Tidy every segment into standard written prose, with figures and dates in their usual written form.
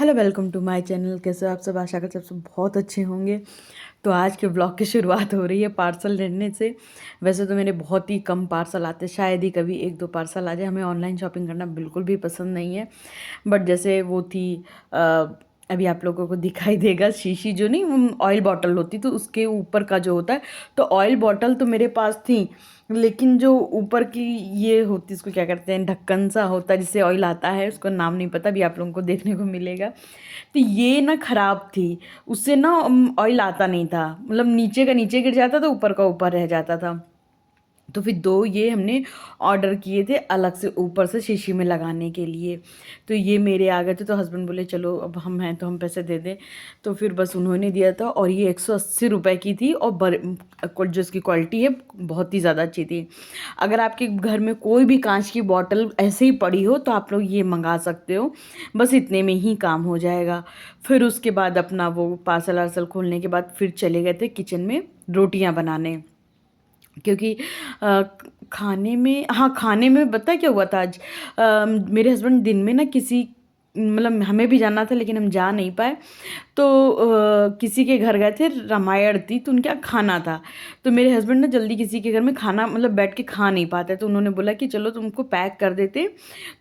Hello, welcome to my channel. कैसे हो आप सब? आशा करते हैं आप सब बहुत अच्छे होंगे। तो आज के ब्लॉग की शुरुआत हो रही है पार्सल लेने से। वैसे तो मेरे बहुत ही कम पार्सल आते हैं, शायद ही कभी एक दो पार्सल आ जाए। हमें ऑनलाइन शॉपिंग करना बिल्कुल भी पसंद नहीं है। बट जैसे वो थी अ, अभी आप लोगों को दिखाई देगा शीशी, जो नहीं ऑयल बॉटल होती तो उसके ऊपर का जो होता है, तो ऑयल बॉटल तो मेरे पास थी, लेकिन जो ऊपर की ये होती, इसको क्या करते हैं, ढक्कन सा होता है जिससे ऑयल आता है, उसका नाम नहीं पता, अभी आप लोगों को देखने को मिलेगा। तो ये ना ख़राब थी, उससे ना ऑयल आता नहीं था, मतलब नीचे का नीचे गिर जाता था, ऊपर का ऊपर रह जाता था। तो फिर दो ये हमने ऑर्डर किए थे अलग से ऊपर से शीशी में लगाने के लिए। तो ये मेरे आ गए थे, तो हस्बैंड बोले चलो अब हम हैं तो हम पैसे दे दें। तो फिर बस उन्होंने दिया था, और ये 180 रुपये की थी, और जो इसकी क्वालिटी है बहुत ही ज़्यादा अच्छी थी। अगर आपके घर में कोई भी कांच की बॉटल ऐसे ही पड़ी हो तो आप लोग ये मंगा सकते हो, बस इतने में ही काम हो जाएगा। फिर उसके बाद अपना वो पार्सल वार्सल खोलने के बाद फिर चले गए थे किचन में रोटियां बनाने, क्योंकि अ, खाने में, हाँ, खाने में पता है क्या हुआ था आज? मेरे हस्बैंड दिन में ना किसी, मतलब हमें भी जाना था लेकिन हम जा नहीं पाए। तो किसी के घर गए थे, रामायण थी, तो उनके यहाँ खाना था। तो मेरे हस्बैंड ना जल्दी किसी के घर में खाना, मतलब बैठ के खा नहीं पाते, तो उन्होंने बोला कि चलो तुमको पैक कर देते,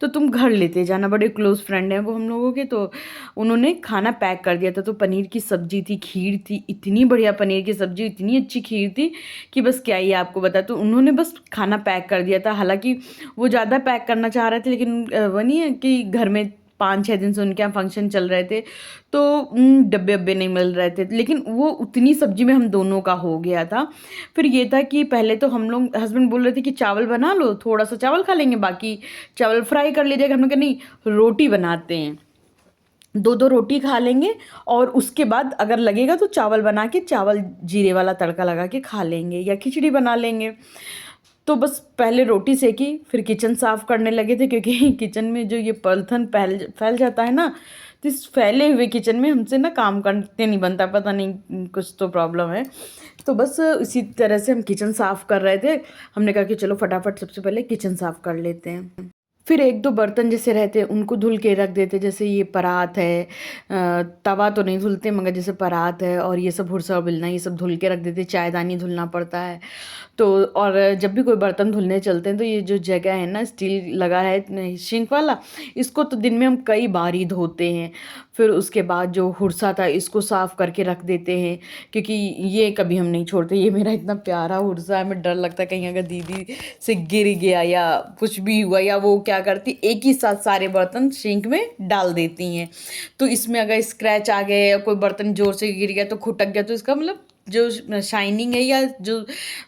तो तुम घर लेते जाना, बड़े क्लोज फ्रेंड हैं वो हम लोगों के। तो उन्होंने खाना पैक कर दिया था। तो पनीर की सब्जी थी, खीर थी, इतनी बढ़िया पनीर की सब्जी, इतनी अच्छी खीर थी कि बस क्या ही आपको बता। तो उन्होंने बस खाना पैक कर दिया था, हालांकि वो ज़्यादा पैक करना चाह रहे थे, लेकिन वो नहीं है कि घर में 5-6 दिन से उनके यहाँ फंक्शन चल रहे थे, तो डब्बे अब्बे नहीं मिल रहे थे, लेकिन वो उतनी सब्जी में हम दोनों का हो गया था। फिर ये था कि पहले तो हम लोग, हस्बैंड बोल रहे थे कि चावल बना लो, थोड़ा सा चावल खा लेंगे, बाकी चावल फ्राई कर लीजिएगा। हमने कहा नहीं, रोटी बनाते हैं, दो दो रोटी खा लेंगे, और उसके बाद अगर लगेगा तो चावल बना के, चावल जीरे वाला तड़का लगा के खा लेंगे, या खिचड़ी बना लेंगे। तो बस पहले रोटी सेकी, फिर किचन साफ़ करने लगे थे, क्योंकि किचन में जो ये पॉलिथीन फैल फैल जाता है ना, तो इस फैले हुए किचन में हमसे ना काम करते नहीं बनता, पता नहीं कुछ तो प्रॉब्लम है। तो बस इसी तरह से हम किचन साफ़ कर रहे थे। हमने कहा कि चलो फटाफट सबसे पहले किचन साफ़ कर लेते हैं। फिर एक दो बर्तन जैसे रहते हैं उनको धुल के रख देते, जैसे ये परात है, तवा तो नहीं धुलते मगर जैसे परात है, और ये सब हुरसा बिलना, ये सब धुल के रख देते। चायदानी धुलना पड़ता है। तो और जब भी कोई बर्तन धुलने चलते हैं तो ये जो जगह है ना, स्टील लगा है सिंक वाला, इसको तो दिन में हम कई बार ही धोते हैं। फिर उसके बाद जो हुरसा था इसको साफ़ करके रख देते हैं, क्योंकि ये कभी हम नहीं छोड़ते। ये मेरा इतना प्यारा हुरसा है, हमें डर लगता है कहीं अगर दीदी से गिर गया या कुछ भी हुआ, या वो क्या करती, एक ही साथ सारे बर्तन सिंक में डाल देती हैं। तो इसमें अगर स्क्रैच आ गए या कोई बर्तन ज़ोर से गिर गया तो खुटक गया, तो इसका मतलब जो शाइनिंग है या जो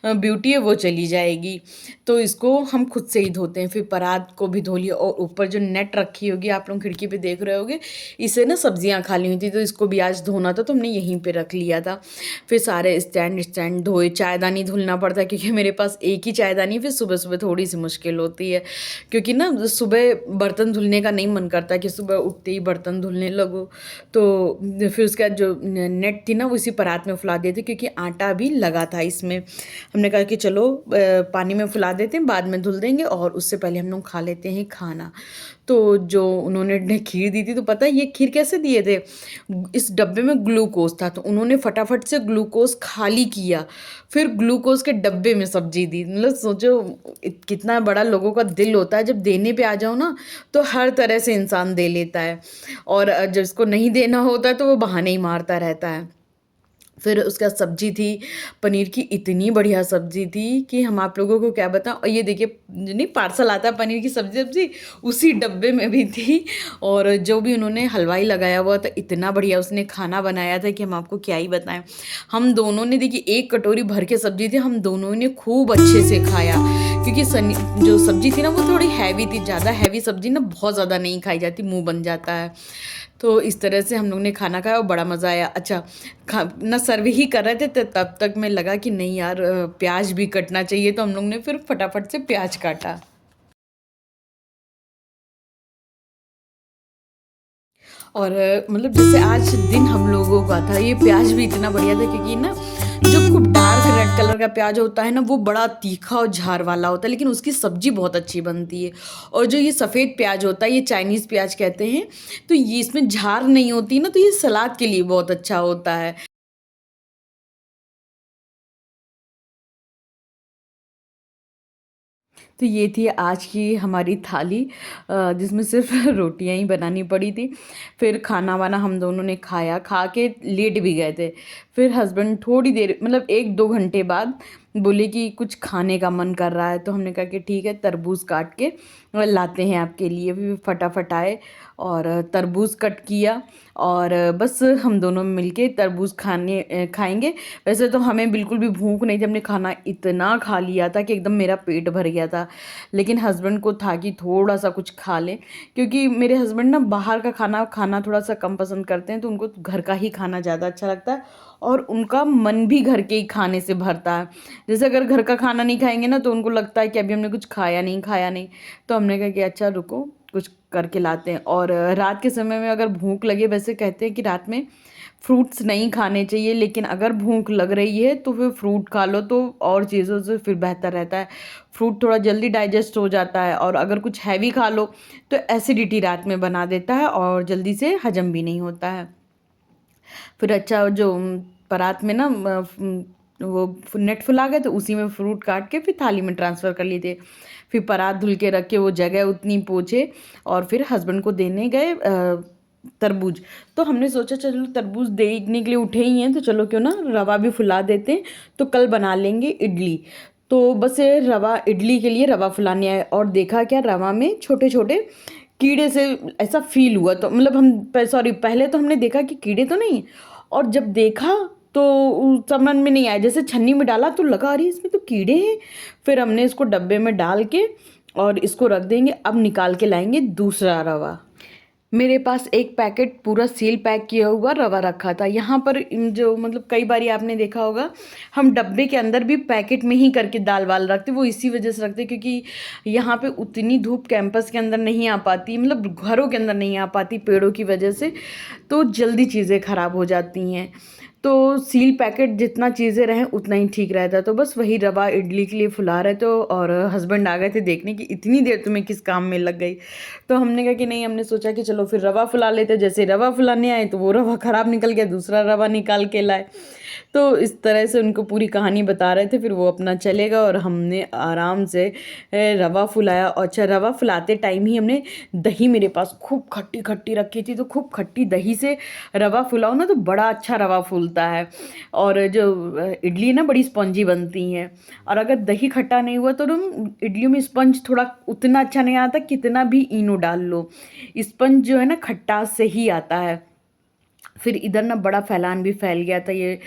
ब्यूटी है वो चली जाएगी। तो इसको हम खुद से ही धोते हैं। फिर परात को भी धो लिया, और ऊपर जो नेट रखी होगी, आप लोग खिड़की पे देख रहे होगे, इसे ना सब्जियां खाली हुई थी, तो इसको भी आज धोना था, तो हमने यहीं पे रख लिया था। फिर सारे स्टैंड स्टैंड धोए। चायदानी धुलना पड़ता है, क्योंकि मेरे पास एक ही चायदानी, फिर सुबह सुबह थोड़ी सी मुश्किल होती है, क्योंकि ना सुबह बर्तन धुलने का नहीं मन करता कि सुबह उठते ही बर्तन धुलने लगो। तो फिर उसके बाद जो नेट थी ना वो इसी परात में फुला देते, क्योंकि आटा भी लगा था इसमें। हमने कहा कि चलो पानी में फुला देते हैं, बाद में धुल देंगे, और उससे पहले हम लोग खा लेते हैं खाना। तो जो उन्होंने खीर दी थी, तो पता है ये खीर कैसे दिए थे? इस डब्बे में ग्लूकोज था, तो उन्होंने फटाफट से ग्लूकोज खाली किया, फिर ग्लूकोज के डब्बे में सब्जी दी। मतलब सोचो कितना बड़ा लोगों का दिल होता है, जब देने पे आ जाओ ना तो हर तरह से इंसान दे लेता है, और जब इसको नहीं देना होता है तो वो बहाने ही मारता रहता है। फिर उसका सब्जी थी, पनीर की इतनी बढ़िया सब्जी थी कि हम आप लोगों को क्या बताऊं। और ये देखिए, नहीं पार्सल आता है पनीर की सब्जी उसी डब्बे में भी थी। और जो भी उन्होंने हलवाई लगाया हुआ था, इतना बढ़िया उसने खाना बनाया था कि हम आपको क्या ही बताएं। हम दोनों ने, देखिए, एक कटोरी भर के सब्जी थी, हम दोनों ने खूब अच्छे से खाया, क्योंकि जो सब्जी थी ना वो थोड़ी हैवी थी। ज़्यादा हैवी सब्जी ना बहुत ज़्यादा नहीं खाई जाती, मुँह बन जाता है। तो इस तरह से हम लोग ने खाना खाया और बड़ा मज़ा आया। अच्छा, खा ना सर्व ही कर रहे थे, तब तक मैं लगा कि नहीं यार, प्याज भी कटना चाहिए, तो हम लोग ने फिर फटाफट से प्याज काटा। और मतलब जैसे आज दिन हम लोगों का था, ये प्याज भी इतना बढ़िया था, क्योंकि ना जो खूब डार्क रेड रेड कलर का प्याज होता है ना, वो बड़ा तीखा और झार वाला होता है, लेकिन उसकी सब्जी बहुत अच्छी बनती है। और जो ये सफ़ेद प्याज होता है, ये चाइनीज़ प्याज कहते हैं, तो ये इसमें झार नहीं होती ना, तो ये सलाद के लिए बहुत अच्छा होता है। तो ये थी आज की हमारी थाली, जिसमें सिर्फ रोटियां ही बनानी पड़ी थी। फिर खाना वाना हम दोनों ने खाया, खा के लेट भी गए थे। फिर हस्बैंड थोड़ी देर मतलब 1-2 घंटे बाद बोले कि कुछ खाने का मन कर रहा है, तो हमने कहा कि ठीक है, तरबूज काट के लाते हैं आपके लिए। फिर फटाफट आए और तरबूज कट किया, और बस हम दोनों मिलके तरबूज खाएंगे। वैसे तो हमें बिल्कुल भी भूख नहीं थी, हमने खाना इतना खा लिया था कि एकदम मेरा पेट भर गया था। लेकिन हस्बैंड को था कि थोड़ा सा कुछ खा लें, क्योंकि मेरे हस्बैंड ना बाहर का खाना खाना थोड़ा सा कम पसंद करते हैं, तो उनको घर का ही खाना ज़्यादा अच्छा लगता है, और उनका मन भी घर के ही खाने से भरता है। जैसे अगर घर का खाना नहीं खाएंगे ना, तो उनको लगता है कि अभी हमने कुछ खाया नहीं। तो हमने कहा कि अच्छा रुको, कुछ करके लाते हैं। और रात के समय में अगर भूख लगे, वैसे कहते हैं कि रात में फ्रूट्स नहीं खाने चाहिए, लेकिन अगर भूख लग रही है तो फिर फ्रूट खा लो, तो और चीज़ों से फिर बेहतर रहता है। फ्रूट थोड़ा जल्दी डाइजेस्ट हो जाता है, और अगर कुछ हैवी खा लो तो एसिडिटी रात में बना देता है, और जल्दी से हजम भी नहीं होता है। फिर अच्छा जो परात में ना वो नेट फुला गए, तो उसी में फ्रूट काट के फिर थाली में ट्रांसफ़र कर लिए थे। फिर परात धुल के रख के वो जगह उतनी पोंछे, और फिर हस्बैंड को देने गए तरबूज। तो हमने सोचा चलो तरबूज देने के लिए उठे ही हैं, तो चलो क्यों ना रवा भी फुला देते हैं, तो कल बना लेंगे इडली। तो बस ये रवा इडली के लिए रवा फुलाने आए, और देखा क्या, रवा में छोटे छोटे कीड़े से ऐसा फील हुआ। तो मतलब हम सॉरी, पहले तो हमने देखा कि कीड़े तो नहीं, और जब देखा तो समझ में नहीं आया, जैसे छन्नी में डाला तो लगा अरे इसमें तो कीड़े हैं। फिर हमने इसको डब्बे में डाल के और इसको रख देंगे। अब निकाल के लाएंगे दूसरा रवा। मेरे पास एक पैकेट पूरा सील पैक किया हुआ रवा रखा था। यहाँ पर जो मतलब कई बार आपने देखा होगा, हम डब्बे के अंदर भी पैकेट में ही करके दाल वाल रखते, वो इसी वजह से रखते क्योंकि यहाँ पे उतनी धूप कैंपस के अंदर नहीं आ पाती, मतलब घरों के अंदर नहीं आ पाती पेड़ों की वजह से, तो जल्दी चीज़ें ख़राब हो जाती हैं। तो सील पैकेट जितना चीज़ें रहें उतना ही ठीक रहता है। तो बस वही रवा इडली के लिए फुला रहे थे, और हस्बैंड आ गए थे देखने की इतनी देर तुम्हें किस काम में लग गई। तो हमने कहा कि नहीं, हमने सोचा कि चलो फिर रवा फुला लेते। जैसे रवा फुलाने आए तो वो रवा ख़राब निकल गया, दूसरा रवा निकाल के लाए। तो इस तरह से उनको पूरी कहानी बता रहे थे, फिर वो अपना चलेगा और हमने आराम से रवा फुलाया। और अच्छा, रवा फुलाते टाइम ही हमने दही, मेरे पास खूब खट्टी खट्टी रखी थी, तो खूब खट्टी दही से रवा फुलाओ ना तो बड़ा अच्छा रवा फूलता है, और जो इडली ना बड़ी स्पंजी बनती हैं। और अगर दही खट्टा नहीं हुआ तो तुम इडलियों में स्पंज थोड़ा उतना अच्छा नहीं आता, कितना भी इनो डाल लो, स्पंज जो है ना खट्टास से ही आता है। फिर इधर ना बड़ा फैलान भी फैल गया था, ये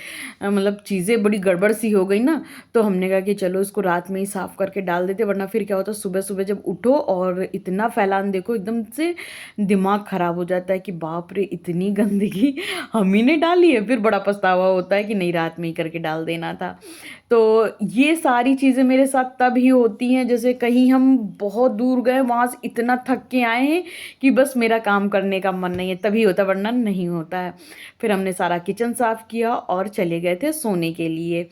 मतलब चीज़ें बड़ी गड़बड़ सी हो गई ना। तो हमने कहा कि चलो इसको रात में ही साफ़ करके डाल देते, वरना फिर क्या होता सुबह सुबह जब उठो और इतना फैलान देखो, एकदम से दिमाग ख़राब हो जाता है कि बाप रे इतनी गंदगी हम ही ने डाली है। फिर बड़ा पछतावा होता है कि नहीं, रात में ही करके डाल देना था। तो ये सारी चीज़ें मेरे साथ तब ही होती हैं जैसे कहीं हम बहुत दूर गए, वहाँ से इतना थक के आए हैं कि बस मेरा काम करने का मन नहीं है, तभी होता, वरना नहीं होता है। फिर हमने सारा किचन साफ़ किया और चले गए थे सोने के लिए।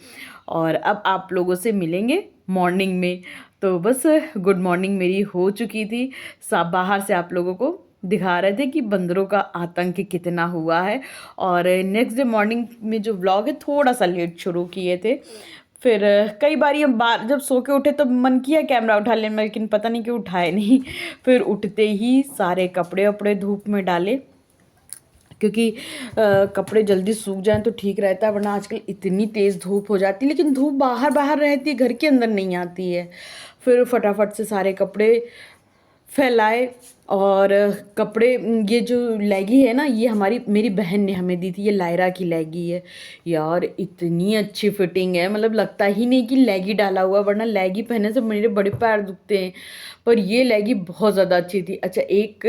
और अब आप लोगों से मिलेंगे मॉर्निंग में। तो बस गुड मॉर्निंग मेरी हो चुकी थी। बाहर से आप लोगों को दिखा रहे थे कि बंदरों का आतंक कितना हुआ है। और नेक्स्ट डे मॉर्निंग में जो व्लॉग है थोड़ा सा लेट शुरू किए थे। फिर कई बार ये बार जब सो के उठे तो मन किया कैमरा उठा लेने में, लेकिन पता नहीं क्यों उठाए नहीं। फिर उठते ही सारे कपड़े वपड़े धूप में डाले, क्योंकि कपड़े जल्दी सूख जाएं तो ठीक रहता है, वरना आजकल इतनी तेज़ धूप हो जाती है। लेकिन धूप बाहर बाहर रहती है, घर के अंदर नहीं आती है। फिर फटाफट से सारे कपड़े फैलाए। और कपड़े, ये जो लैगी है ना, ये मेरी बहन ने हमें दी थी, ये लायरा की लैगी है यार। इतनी अच्छी फिटिंग है, मतलब लगता ही नहीं कि लैगी डाला हुआ, वरना लैगी पहनने से मेरे बड़े पैर दुखते हैं, पर ये लैगी बहुत ज़्यादा अच्छी थी। अच्छा, एक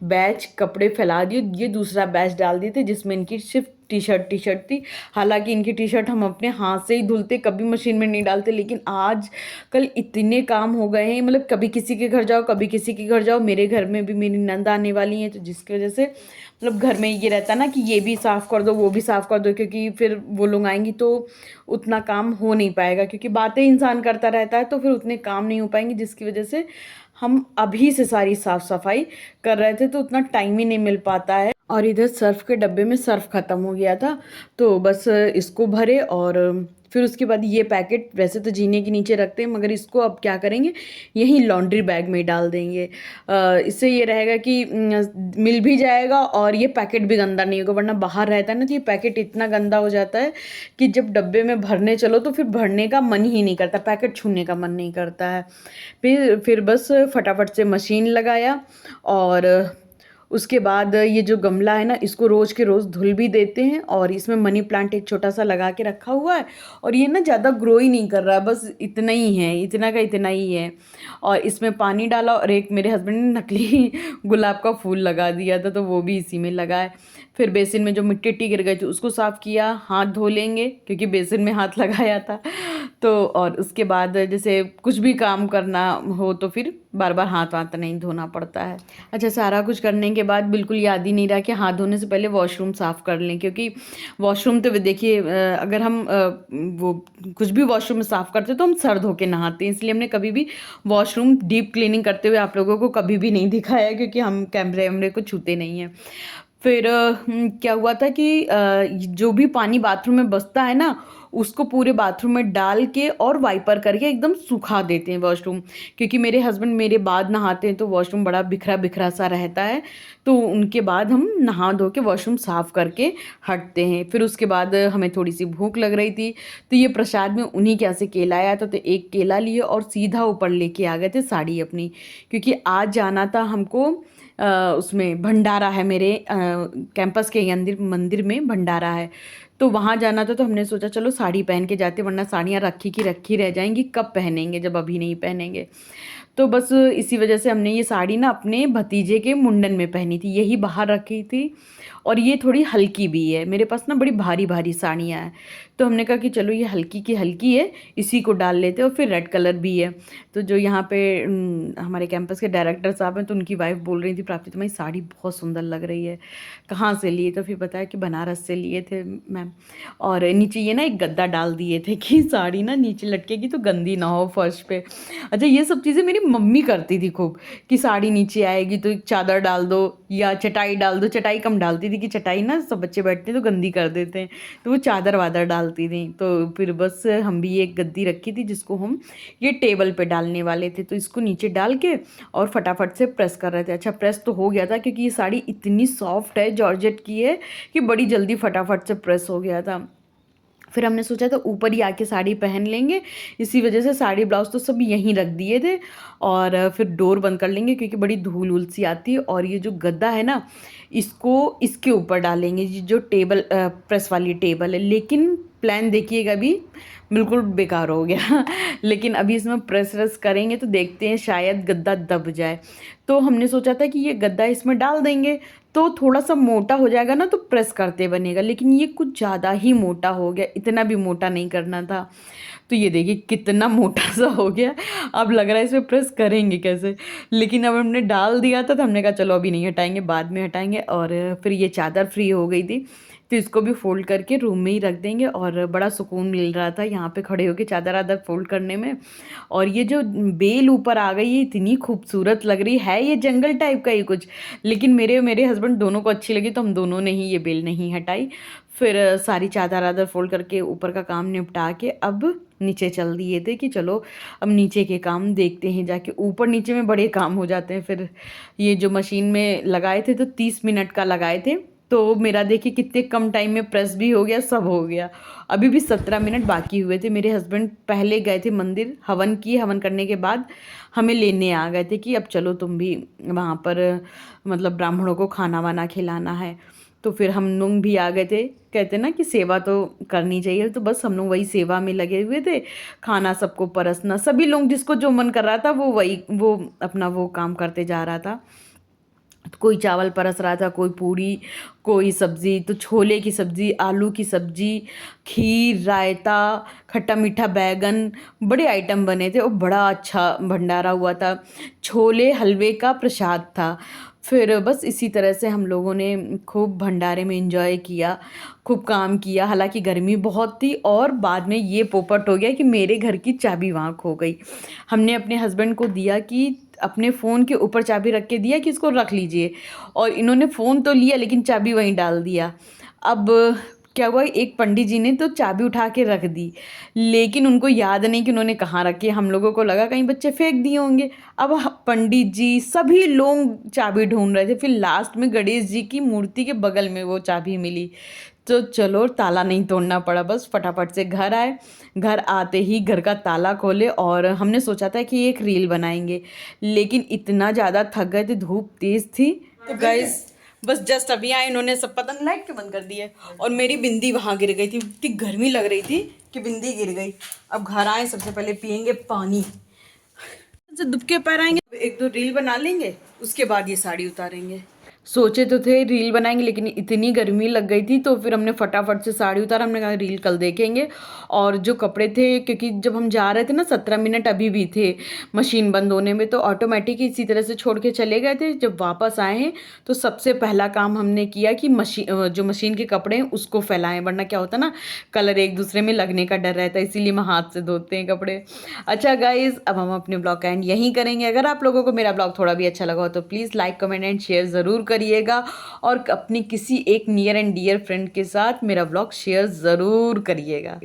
बैच कपड़े फैला दिए, ये दूसरा बैच डाल दिए थे जिसमें इनकी सिर्फ टी शर्ट थी। हालांकि इनकी टी शर्ट हम अपने हाथ से ही धुलते, कभी मशीन में नहीं डालते, लेकिन आज कल इतने काम हो गए हैं, मतलब कभी किसी के घर जाओ कभी किसी के घर जाओ, मेरे घर में भी मेरी नंद आने वाली हैं, तो जिसकी वजह से मतलब घर में ये रहता ना कि ये भी साफ़ कर दो, वो भी साफ़ कर दो, क्योंकि फिर वो लोग आएंगी तो उतना काम हो नहीं पाएगा, क्योंकि बातें इंसान करता रहता है तो फिर उतने काम नहीं हो पाएंगे, जिसकी वजह से हम अभी से सारी साफ़ सफाई कर रहे थे, तो उतना टाइम ही नहीं मिल पाता है। और इधर सर्फ़ के डब्बे में सर्फ़ ख़त्म हो गया था, तो बस इसको भरे और फिर उसके बाद ये पैकेट वैसे तो जीने के नीचे रखते हैं, मगर इसको अब क्या करेंगे, यहीं लॉन्ड्री बैग में डाल देंगे। इससे ये रहेगा कि मिल भी जाएगा और ये पैकेट भी गंदा नहीं होगा, वरना बाहर रहता है ना तो ये पैकेट इतना गंदा हो जाता है कि जब डब्बे में भरने चलो तो फिर भरने का मन ही नहीं करता, पैकेट छूने का मन नहीं करता है। फिर बस फटाफट से मशीन लगाया और उसके बाद ये जो गमला है ना, इसको रोज़ के रोज़ धुल भी देते हैं, और इसमें मनी प्लांट एक छोटा सा लगा के रखा हुआ है, और ये ना ज़्यादा ग्रो ही नहीं कर रहा है, बस इतना ही है, इतना का इतना ही है। और इसमें पानी डाला और एक मेरे हस्बैंड ने नकली गुलाब का फूल लगा दिया था, तो वो भी इसी में लगाए। फिर बेसिन में जो मिट्टी गिर गई थी उसको साफ़ किया, हाथ धो लेंगे क्योंकि बेसिन में हाथ लगाया था, तो और उसके बाद जैसे कुछ भी काम करना हो तो फिर बार बार हाथ वाथ नहीं धोना पड़ता है। अच्छा, सारा कुछ करने के बाद बिल्कुल याद ही नहीं रहा कि हाथ धोने से पहले वॉशरूम साफ़ कर लें, क्योंकि वॉशरूम तो देखिए अगर हम वो कुछ भी वॉशरूम में साफ़ करते तो हम सर धो के नहाते हैं, इसलिए हमने कभी भी वॉशरूम डीप क्लीनिंग करते हुए आप लोगों को कभी भी नहीं दिखाया, क्योंकि हम कैमरे वैमरे को छूते नहीं हैं। फिर क्या हुआ था कि जो भी पानी बाथरूम में बसता है ना, उसको पूरे बाथरूम में डाल के और वाइपर करके एकदम सुखा देते हैं वॉशरूम, क्योंकि मेरे हस्बैंड मेरे बाद नहाते हैं तो वॉशरूम बड़ा बिखरा बिखरा सा रहता है, तो उनके बाद हम नहा धो के वॉशरूम साफ़ करके हटते हैं। फिर उसके बाद हमें थोड़ी सी भूख लग रही थी, तो ये प्रसाद में उन्हीं के यहाँ से केला आया था, तो एक केला लिए और सीधा ऊपर लेके आ गए थे साड़ी अपनी, क्योंकि आज जाना था हमको उसमें भंडारा है, मेरे कैंपस के मंदिर में भंडारा है, तो वहाँ जाना था, तो हमने सोचा चलो साड़ी पहन के जाते, वरना साड़ियाँ रखी की रखी रह जाएंगी, कब पहनेंगे जब अभी नहीं पहनेंगे। तो बस इसी वजह से हमने ये साड़ी ना अपने भतीजे के मुंडन में पहनी थी, यही बाहर रखी थी, और ये थोड़ी हल्की भी है, मेरे पास ना बड़ी भारी भारी साड़ियाँ हैं, तो हमने कहा कि चलो ये हल्की की हल्की है, इसी को डाल लेते हैं, और फिर रेड कलर भी है। तो जो यहाँ पे हमारे कैंपस के डायरेक्टर साहब हैं, तो उनकी वाइफ बोल रही थी, प्राप्ति तुम्हारी साड़ी बहुत सुंदर लग रही है, कहाँ से लिए? तो फिर बताया कि बनारस से लिए थे मैम, और नीचे ये ना एक गद्दा डाल दिए थे कि साड़ी ना नीचे लटकेगी तो गंदी ना हो फर्श पे। अच्छा, ये सब चीज़ें मेरी मम्मी करती थी खूब, कि साड़ी नीचे आएगी तो एक चादर डाल दो या चटाई डाल दो, चटाई कम डालती थी कि चटाई ना सब बच्चे बैठते हैं तो गंदी कर देते हैं, तो वो चादर वादर डालती थी। तो फिर बस हम भी एक गद्दी रखी थी जिसको हम ये टेबल पे डालने वाले थे, तो इसको नीचे डाल के और फटाफट से प्रेस कर रहे थे। अच्छा, प्रेस तो हो गया था, क्योंकि ये साड़ी इतनी सॉफ्ट है, जॉर्जेट की है, कि बड़ी जल्दी फटाफट से प्रेस हो गया था। फिर हमने सोचा था ऊपर ही आके साड़ी पहन लेंगे, इसी वजह से साड़ी ब्लाउज तो सब यहीं रख दिए थे, और फिर डोर बंद कर लेंगे क्योंकि बड़ी धूल उल सी आती है। और ये जो गद्दा है ना, इसको इसके ऊपर डालेंगे, ये जो टेबल प्रेस वाली टेबल है, लेकिन प्लान देखिएगा अभी बिल्कुल बेकार हो गया लेकिन अभी इसमें प्रेस व्रेस करेंगे तो देखते हैं, शायद गद्दा दब जाए। तो हमने सोचा था कि ये गद्दा इसमें डाल देंगे तो थोड़ा सा मोटा हो जाएगा ना, तो प्रेस करते बनेगा, लेकिन ये कुछ ज़्यादा ही मोटा हो गया, इतना भी मोटा नहीं करना था। तो ये देखिए कितना मोटा सा हो गया, अब लग रहा है इसमें प्रेस करेंगे कैसे, लेकिन अब हमने डाल दिया था, तो हमने कहा चलो अभी नहीं हटाएंगे, बाद में हटाएंगे। और फिर ये चादर फ्री हो गई थी, तो इसको भी फ़ोल्ड करके रूम में ही रख देंगे, और बड़ा सुकून मिल रहा था यहाँ पे खड़े होकर चादर आदर फ़ोल्ड करने में। और ये जो बेल ऊपर आ गई है, इतनी खूबसूरत लग रही है, ये जंगल टाइप का ही कुछ, लेकिन मेरे हस्बैंड दोनों को अच्छी लगी, तो हम दोनों ने ही ये बेल नहीं हटाई। फिर सारी चादर आदर फ़ोल्ड करके ऊपर का काम निपटा के अब नीचे चल दिए थे कि चलो अब नीचे के काम देखते हैं जाके, ऊपर नीचे में बड़े काम हो जाते हैं। फिर ये जो मशीन में लगाए थे तो 30 मिनट का लगाए थे, तो मेरा देखिए कितने कम टाइम में प्रेस भी हो गया, सब हो गया। अभी भी 17 मिनट बाकी हुए थे। मेरे हस्बैंड पहले गए थे मंदिर, हवन किए, हवन करने के बाद हमें लेने आ गए थे कि अब चलो तुम भी वहाँ पर मतलब ब्राह्मणों को खाना वाना खिलाना है। तो फिर हम लोग भी आ गए थे, कहते ना कि सेवा तो करनी चाहिए, तो बस हम लोग वही सेवा में लगे हुए थे, खाना सबको परसना, सभी लोग जिसको जो मन कर रहा था वो वही वो अपना वो काम करते जा रहा था। कोई चावल परस रहा था, कोई पूड़ी, कोई सब्ज़ी, तो छोले की सब्ज़ी, आलू की सब्ज़ी, खीर, रायता, खट्टा मीठा बैंगन, बड़े आइटम बने थे और बड़ा अच्छा भंडारा हुआ था। छोले हलवे का प्रसाद था। फिर बस इसी तरह से हम लोगों ने खूब भंडारे में एंजॉय किया, खूब काम किया। हालाँकि गर्मी बहुत थी और बाद में ये पोपट हो गया कि मेरे घर की चाबी वहाँ खो गई। हमने अपने हस्बैंड को दिया कि अपने फ़ोन के ऊपर चाबी रख के दिया कि इसको रख लीजिए, और इन्होंने फ़ोन तो लिया लेकिन चाबी वहीं डाल दिया। अब क्या हुआ, एक पंडित जी ने तो चाबी उठा के रख दी, लेकिन उनको याद नहीं कि उन्होंने कहाँ रखी। हम लोगों को लगा कहीं बच्चे फेंक दिए होंगे। अब पंडित जी सभी लोग चाबी ढूंढ रहे थे, फिर लास्ट में गणेश जी की मूर्ति के बगल में वो चाबी मिली। तो चलो, ताला नहीं तोड़ना पड़ा, बस फटाफट से घर आए। घर आते ही घर का ताला खोले और हमने सोचा था कि एक रील बनाएंगे, लेकिन इतना ज़्यादा थक गए थे, धूप तेज़ थी। तो गाइस बस जस्ट अभी आए, इन्होंने सब पता नहीं लाइट क्यों बंद कर दी है, और मेरी बिंदी वहाँ गिर गई थी। इतनी गर्मी लग रही थी कि बिंदी गिर गई। अब घर आए, सबसे पहले पियेंगे पानी, दुबके पैर आएंगे, एक दो रील बना लेंगे, उसके बाद ये साड़ी उतारेंगे। सोचे तो थे रील बनाएंगे, लेकिन इतनी गर्मी लग गई थी तो फिर हमने फटाफट से साड़ी उतारा। हमने कहा रील कल देखेंगे। और जो कपड़े थे, क्योंकि जब हम जा रहे थे ना 17 मिनट अभी भी थे मशीन बंद होने में, तो ऑटोमेटिक इसी तरह से छोड़ के चले गए थे। जब वापस आए हैं तो सबसे पहला काम हमने किया कि जो मशीन के कपड़े हैं उसको फैलाएं, वरना क्या होता ना, कलर एक दूसरे में लगने का डर रहता है, इसीलिए हम हाथ से धोते हैं कपड़े। अच्छा गाइज, अब हम अपने ब्लॉग का एंड यहीं करेंगे। अगर आप लोगों को मेरा ब्लॉग थोड़ा भी अच्छा लगा हो तो please like, comment and share ज़रूर करिएगा, और अपनी किसी एक नियर एंड डियर फ्रेंड के साथ मेरा ब्लॉग शेयर ज़रूर करिएगा।